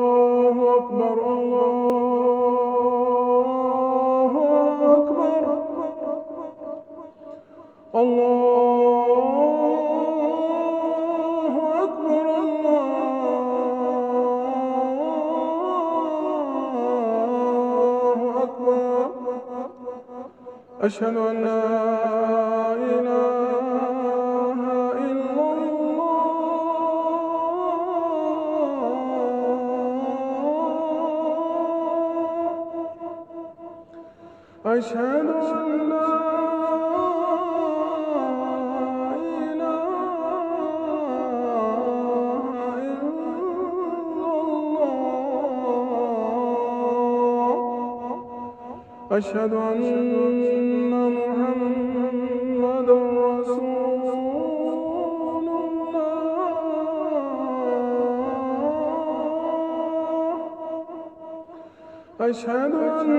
الله أكبر الله أكبر الله أكبر الله أكبر. أشهد أن لا إله إلا الله. أشهد أن لا إله إلا الله. أشهد أن محمدا رسول الله. أشهد أن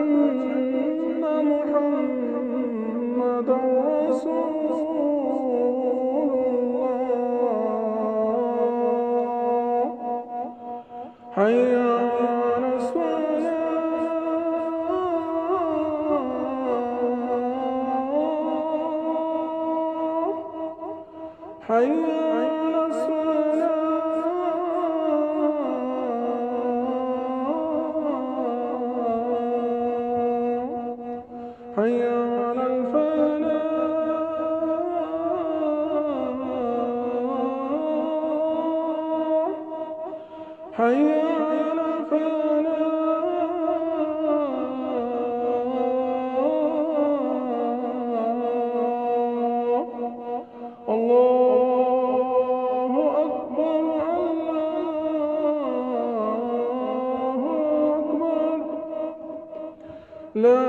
محمدا رسول الله. حي على الصلاة حي على الصلاة حي على الفلاح حي على الفلاح. الله أكبر الله أكبر. لا